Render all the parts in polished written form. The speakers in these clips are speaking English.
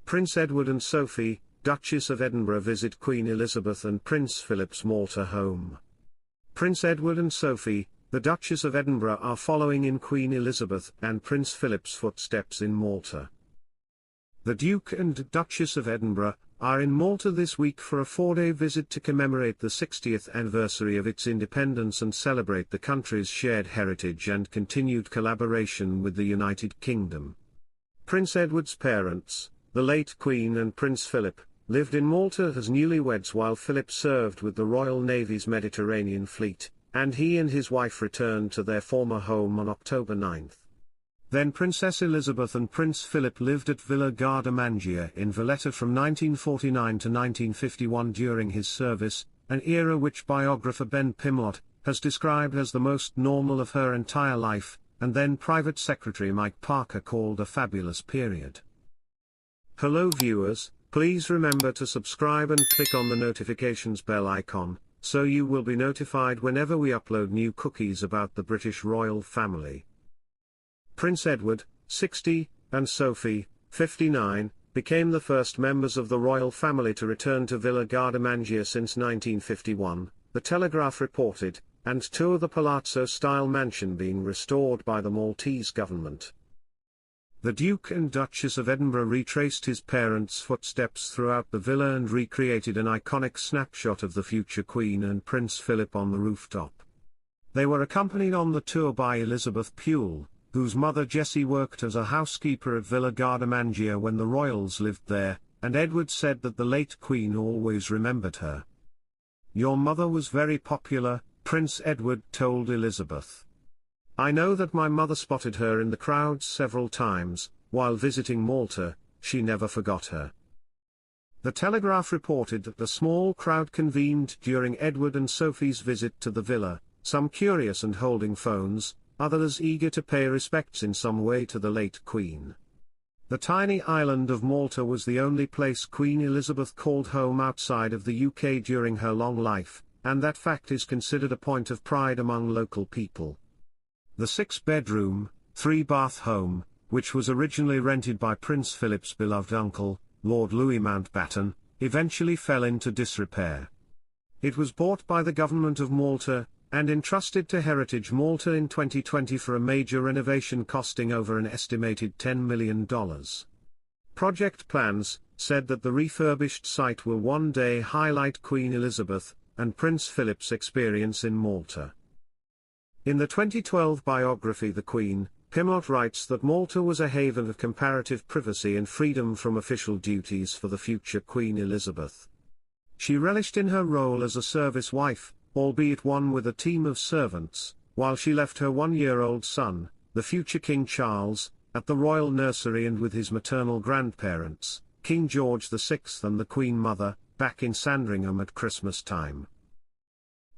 Prince Edward and Sophie, Duchess of Edinburgh visit Queen Elizabeth and Prince Philip's Malta home. Prince Edward and Sophie, the Duchess of Edinburgh, are following in Queen Elizabeth and Prince Philip's footsteps in Malta. The Duke and Duchess of Edinburgh are in Malta this week for a 4-day visit to commemorate the 60th anniversary of its independence and celebrate the country's shared heritage and continued collaboration with the United Kingdom. Prince Edward's parents, the late Queen and Prince Philip, lived in Malta as newlyweds while Philip served with the Royal Navy's Mediterranean Fleet, and he and his wife returned to their former home on October 9. Then Princess Elizabeth and Prince Philip lived at Villa Guardamangia in Valletta from 1949 to 1951 during his service, an era which biographer Ben Pimlott has described as the most normal of her entire life, and then Private Secretary Mike Parker called a fabulous period. Hello viewers, please remember to subscribe and click on the notifications bell icon, so you will be notified whenever we upload new cookies about the British royal family. Prince Edward, 60, and Sophie, 59, became the first members of the royal family to return to Villa Guardamangia since 1951, The Telegraph reported, and tour the palazzo-style mansion being restored by the Maltese government. The Duke and Duchess of Edinburgh retraced his parents' footsteps throughout the villa and recreated an iconic snapshot of the future Queen and Prince Philip on the rooftop. They were accompanied on the tour by Elizabeth Pule, whose mother Jessie worked as a housekeeper at Villa Guardamangia when the royals lived there, and Edward said that the late Queen always remembered her. "Your mother was very popular," Prince Edward told Elizabeth. "I know that my mother spotted her in the crowds several times, while visiting Malta, she never forgot her." The Telegraph reported that the small crowd convened during Edward and Sophie's visit to the villa, some curious and holding phones, others eager to pay respects in some way to the late Queen. The tiny island of Malta was the only place Queen Elizabeth called home outside of the UK during her long life, and that fact is considered a point of pride among local people. The 6-bedroom, 3-bath home, which was originally rented by Prince Philip's beloved uncle, Lord Louis Mountbatten, eventually fell into disrepair. It was bought by the government of Malta, and entrusted to Heritage Malta in 2020 for a major renovation costing over an estimated $10 million. Project plans said that the refurbished site will one day highlight Queen Elizabeth and Prince Philip's experience in Malta. In the 2012 biography The Queen, Pimlott writes that Malta was a haven of comparative privacy and freedom from official duties for the future Queen Elizabeth. She relished in her role as a service wife, albeit one with a team of servants, while she left her 1-year-old son, the future King Charles, at the royal nursery and with his maternal grandparents, King George VI and the Queen Mother, back in Sandringham at Christmas time.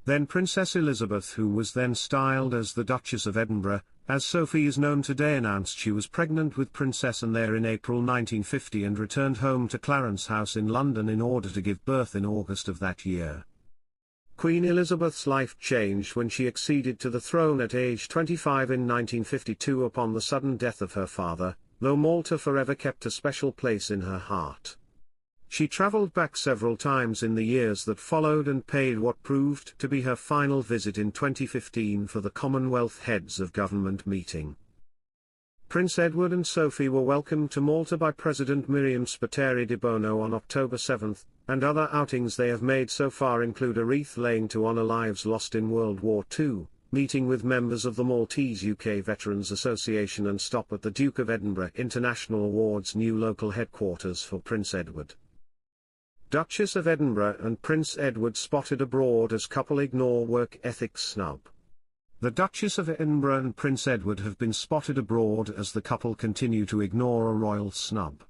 Then Princess Elizabeth, who was then styled as the Duchess of Edinburgh, as Sophie is known today, announced she was pregnant with Princess Anne there in April 1950 and returned home to Clarence House in London in order to give birth in August of that year. Queen Elizabeth's life changed when she acceded to the throne at age 25 in 1952 upon the sudden death of her father, though Malta forever kept a special place in her heart. She travelled back several times in the years that followed and paid what proved to be her final visit in 2015 for the Commonwealth Heads of Government meeting. Prince Edward and Sophie were welcomed to Malta by President Miriam Spiteri de Bono on October 7, and other outings they have made so far include a wreath laying to honour lives lost in World War II, meeting with members of the Maltese UK Veterans Association and stop at the Duke of Edinburgh International Award's new local headquarters for Prince Edward. Duchess of Edinburgh and Prince Edward spotted abroad as couple ignore work ethics snub. The Duchess of Edinburgh and Prince Edward have been spotted abroad as the couple continue to ignore a royal snub.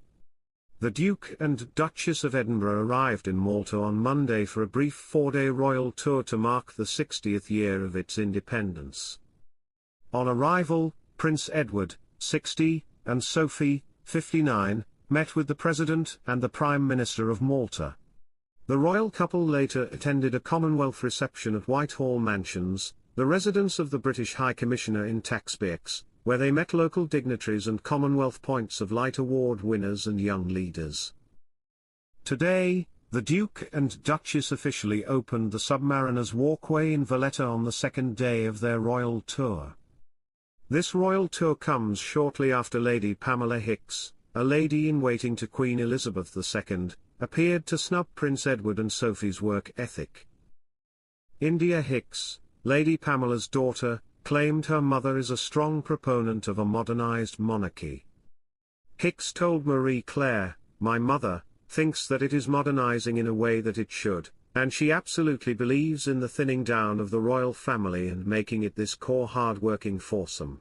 The Duke and Duchess of Edinburgh arrived in Malta on Monday for a brief 4-day royal tour to mark the 60th year of its independence. On arrival, Prince Edward, 60, and Sophie, 59, met with the President and the Prime Minister of Malta. The royal couple later attended a Commonwealth reception at Whitehall Mansions, the residence of the British High Commissioner in Tax Bex, where they met local dignitaries and Commonwealth Points of Light Award winners and young leaders. Today, the Duke and Duchess officially opened the Submariner's Walkway in Valletta on the second day of their royal tour. This royal tour comes shortly after Lady Pamela Hicks, a lady-in-waiting to Queen Elizabeth II, appeared to snub Prince Edward and Sophie's work ethic. India Hicks, Lady Pamela's daughter, claimed her mother is a strong proponent of a modernized monarchy. Hicks told Marie Claire, "My mother thinks that it is modernizing in a way that it should, and she absolutely believes in the thinning down of the royal family and making it this core hard-working foursome."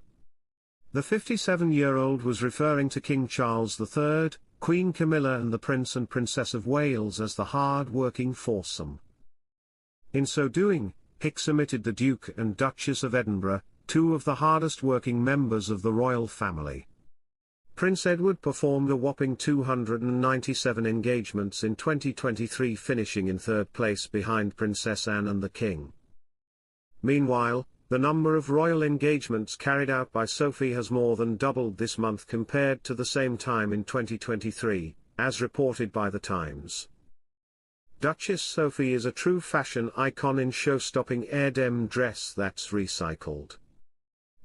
The 57-year-old was referring to King Charles III, Queen Camilla and the Prince and Princess of Wales as the hard-working foursome. In so doing, Hicks omitted the Duke and Duchess of Edinburgh, two of the hardest-working members of the royal family. Prince Edward performed a whopping 297 engagements in 2023, finishing in third place behind Princess Anne and the King. Meanwhile, the number of royal engagements carried out by Sophie has more than doubled this month compared to the same time in 2023, as reported by The Times. Duchess Sophie is a true fashion icon in show-stopping Airdem dress that's recycled.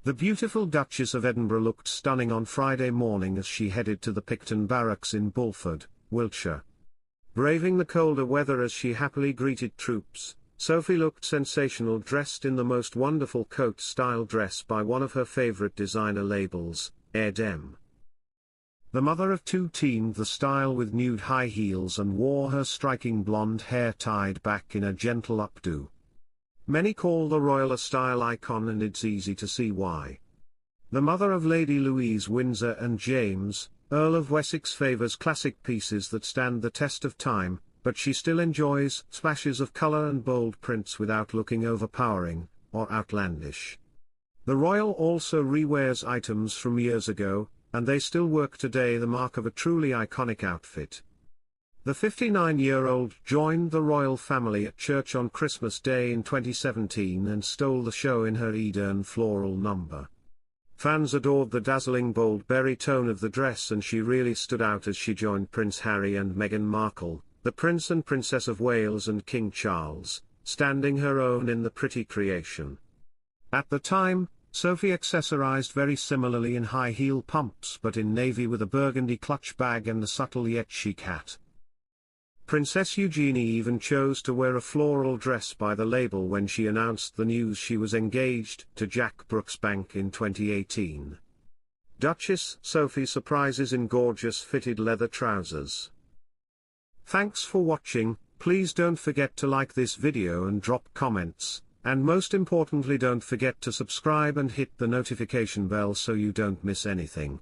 The beautiful Duchess of Edinburgh looked stunning on Friday morning as she headed to the Picton Barracks in Bulford, Wiltshire. Braving the colder weather as she happily greeted troops, Sophie looked sensational dressed in the most wonderful coat-style dress by one of her favorite designer labels, Airdem. The mother of two teamed the style with nude high heels and wore her striking blonde hair tied back in a gentle updo. Many call the royal a style icon, and it's easy to see why. The mother of Lady Louise Windsor and James, Earl of Wessex, favours classic pieces that stand the test of time, but she still enjoys splashes of colour and bold prints without looking overpowering or outlandish. The royal also rewears items from years ago, and they still work today, the mark of a truly iconic outfit. The 59-year-old joined the royal family at church on Christmas Day in 2017 and stole the show in her Eden floral number. Fans adored the dazzling bold berry tone of the dress, and she really stood out as she joined Prince Harry and Meghan Markle, the Prince and Princess of Wales and King Charles, standing her own in the pretty creation. At the time, Sophie accessorized very similarly in high-heel pumps but in navy with a burgundy clutch bag and a subtle yet chic hat. Princess Eugenie even chose to wear a floral dress by the label when she announced the news she was engaged to Jack Brooksbank in 2018. Duchess Sophie surprises in gorgeous fitted leather trousers. Thanks for watching. Please don't forget to like this video and drop comments, and most importantly don't forget to subscribe and hit the notification bell so you don't miss anything.